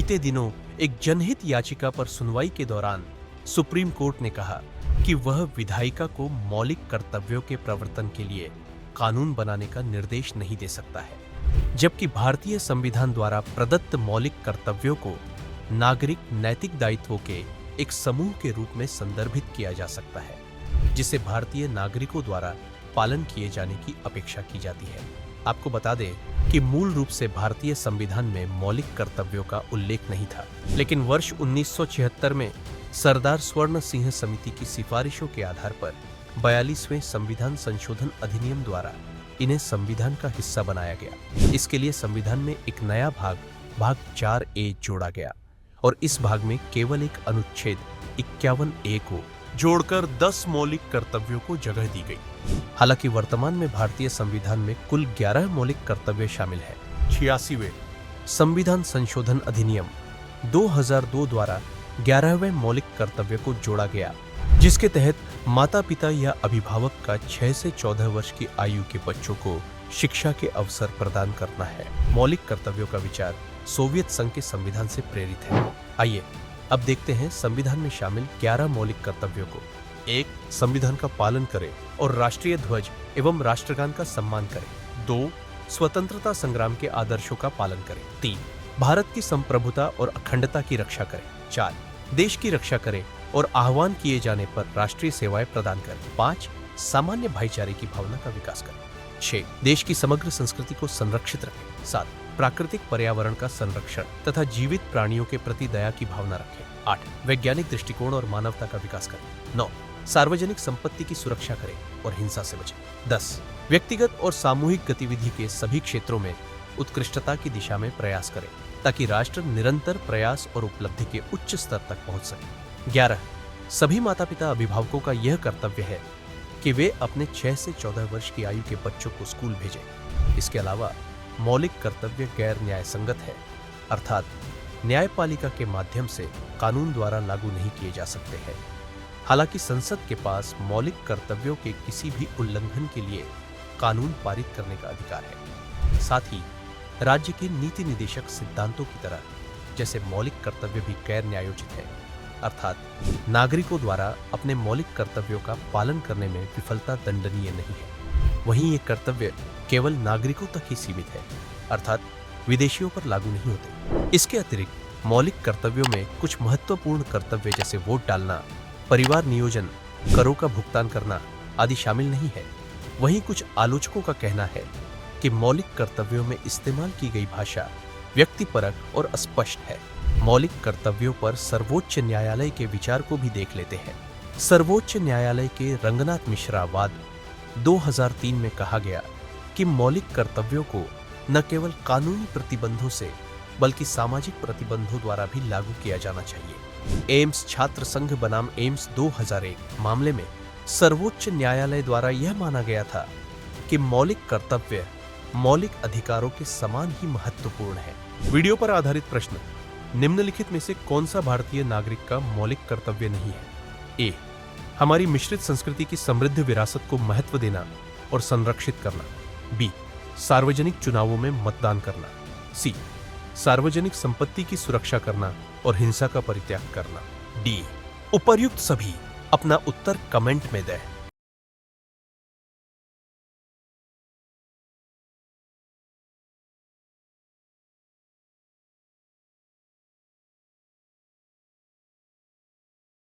बीते दिनों एक जनहित याचिका पर सुनवाई के दौरान सुप्रीम कोर्ट ने कहा कि वह विधायिका को मौलिक कर्तव्यों के प्रवर्तन के लिए कानून बनाने का निर्देश नहीं दे सकता है, जबकि भारतीय संविधान द्वारा प्रदत्त मौलिक कर्तव्यों को नागरिक नैतिक दायित्वों के एक समूह के रूप में संदर्भित किया जा सकता है, जिसे भारतीय नागरिकों द्वारा पालन किए जाने की अपेक्षा की जाती है। आपको बता दें कि मूल रूप से भारतीय संविधान में मौलिक कर्तव्यों का उल्लेख नहीं था, लेकिन वर्ष 1976 में सरदार स्वर्ण सिंह समिति की सिफारिशों के आधार पर 42वें संविधान संशोधन अधिनियम द्वारा इन्हें संविधान का हिस्सा बनाया गया। इसके लिए संविधान में एक नया भाग 4A जोड़ा गया और इस भाग में केवल एक अनुच्छेद 51A को जोड़कर 10 मौलिक कर्तव्यों को जगह दी गई। हालांकि वर्तमान में भारतीय संविधान में कुल 11 मौलिक कर्तव्य शामिल है। 86वें संविधान संशोधन अधिनियम 2002 द्वारा 11वें मौलिक कर्तव्य को जोड़ा गया, जिसके तहत माता पिता या अभिभावक का 6 से 14 वर्ष की आयु के बच्चों को शिक्षा के अवसर प्रदान करना है। मौलिक कर्तव्यों का विचार सोवियत संघ के संविधान से प्रेरित है। आइए अब देखते हैं संविधान में शामिल 11 मौलिक कर्तव्यों को। 1. संविधान का पालन करें और राष्ट्रीय ध्वज एवं राष्ट्रगान का सम्मान करें। 2. स्वतंत्रता संग्राम के आदर्शों का पालन करें। 3. भारत की संप्रभुता और अखंडता की रक्षा करें। 4. देश की रक्षा करें और आह्वान किए जाने पर राष्ट्रीय सेवाएं प्रदान करें। 5. सामान्य भाईचारे की भावना का विकास करें। 6. देश की समग्र संस्कृति को संरक्षित रखें। 7. प्राकृतिक पर्यावरण का संरक्षण तथा जीवित प्राणियों के प्रति दया की भावना रखें। 8. वैज्ञानिक दृष्टिकोण और मानवता का विकास करें। 9. सार्वजनिक संपत्ति की सुरक्षा करें और हिंसा से बचें। 10. व्यक्तिगत और सामूहिक गतिविधि के सभी क्षेत्रों में उत्कृष्टता की दिशा में प्रयास करें, ताकि राष्ट्र निरंतर प्रयास और उपलब्धि के उच्च स्तर तक पहुंच सके। 11. सभी माता पिता अभिभावकों का यह कर्तव्य है कि वे अपने 6 से 14 वर्ष की आयु के बच्चों को स्कूल भेजें। इसके अलावा मौलिक कर्तव्य गैर न्याय संगत है, अर्थात न्यायपालिका के माध्यम से कानून द्वारा लागू नहीं किए जा सकते हैं। हालांकि संसद के पास मौलिक कर्तव्यों के किसी भी उल्लंघन के लिए कानून पारित करने का अधिकार है। साथ ही राज्य के नीति निदेशक सिद्धांतों की तरह जैसे मौलिक कर्तव्य भी गैर न्यायोचित है, अर्थात नागरिकों द्वारा अपने मौलिक कर्तव्यों का पालन करने में विफलता दंडनीय नहीं है। वहीं ये कर्तव्य केवल नागरिकों तक ही सीमित है, अर्थात विदेशियों पर लागू नहीं होते। इसके अतिरिक्त मौलिक कर्तव्यों में कुछ महत्वपूर्ण कर्तव्य जैसे वोट डालना, परिवार नियोजन, करों का भुगतान करना आदि शामिल नहीं है। वहीं कुछ आलोचकों का कहना है कि मौलिक कर्तव्यों में इस्तेमाल की गई भाषा व्यक्तिपरक और अस्पष्ट है। मौलिक कर्तव्यों पर सर्वोच्च न्यायालय के विचार को भी देख लेते हैं। सर्वोच्च न्यायालय के रंगनाथ मिश्रा वाद 2003 में कहा गया कि मौलिक कर्तव्यों को न केवल कानूनी प्रतिबंधों से बल्कि सामाजिक प्रतिबंधों द्वारा भी लागू किया जाना चाहिए। एम्स छात्र संघ बनाम एम्स 2001 मामले में सर्वोच्च न्यायालय द्वारा यह माना गया था कि मौलिक कर्तव्य मौलिक अधिकारों के समान ही महत्वपूर्ण है। वीडियो पर आधारित प्रश्न, निम्नलिखित में से कौन सा भारतीय नागरिक का मौलिक कर्तव्य नहीं है? ए. हमारी मिश्रित संस्कृति की समृद्ध विरासत को महत्व देना और संरक्षित करना। बी. सार्वजनिक चुनावों में मतदान करना। सी. सार्वजनिक संपत्ति की सुरक्षा करना और हिंसा का परित्याग करना। डी. उपर्युक्त सभी अपना उत्तर कमेंट में दें।